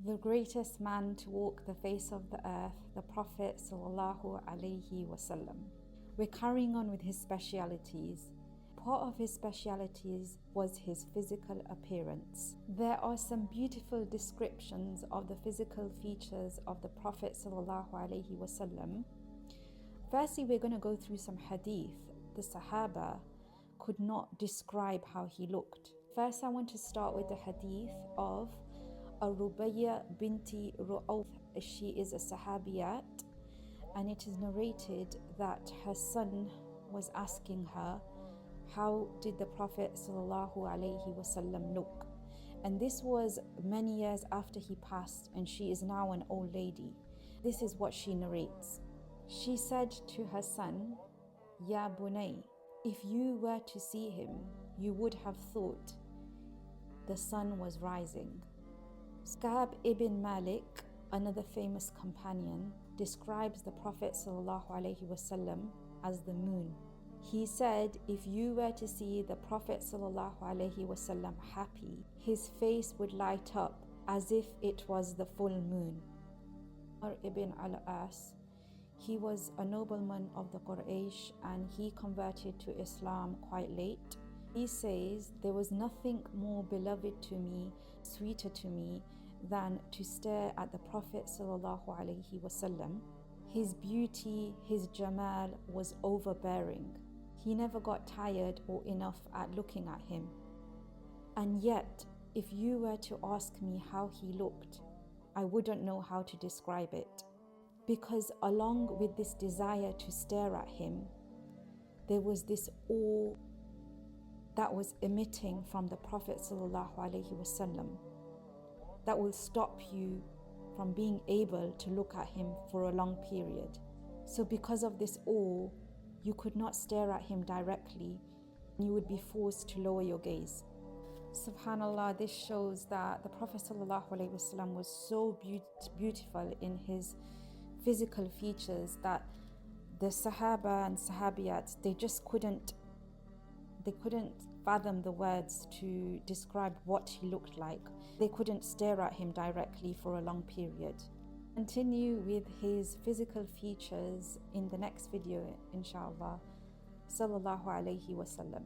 The greatest man to walk the face of the earth, the Prophet sallallahu alaihi wasallam. We're carrying on with his specialities. Part of his specialities was his physical appearance. There are some beautiful descriptions of the physical features of the Prophet sallallahu alaihi wasallam. Firstly, we're going to go through some hadith. The Sahaba could not describe how he looked. First, I want to start with the hadith of Rubayya binti Ru'awf. She is a Sahabiyat, and it is narrated that her son was asking her, how did the Prophet sallallahu alaihi wasallam look? And this was many years after he passed, and she is now an old lady. This is what she narrates. She said to her son, Ya Bunay, if you were to see him, you would have thought the sun was rising. Ka'b ibn Malik, another famous companion, describes the Prophet ﷺ as the moon. He said, if you were to see the Prophet ﷺ happy, his face would light up as if it was the full moon. Umar ibn al-As, he was a nobleman of the Quraysh, and he converted to Islam quite late. He says, there was nothing more beloved to me, sweeter to me, than to stare at the Prophet sallallahu alaihi wasallam. His beauty, his jamal was overbearing. He never got tired or enough at looking at him. And yet, if you were to ask me how he looked, I wouldn't know how to describe it. Because along with this desire to stare at him, there was this awe that was emitting from the Prophet sallallahu alaihi wasallam that will stop you from being able to look at him for a long period. So because of this awe, you could not stare at him directly, and you would be forced to lower your gaze. Subhanallah, this shows that the Prophet ﷺ was so beautiful in his physical features that the Sahaba and Sahabiyat, they couldn't fathom the words to describe what he looked like. They couldn't stare at him directly for a long period. Continue with his physical features in the next video, inshallah. Sallallahu alayhi wasallam.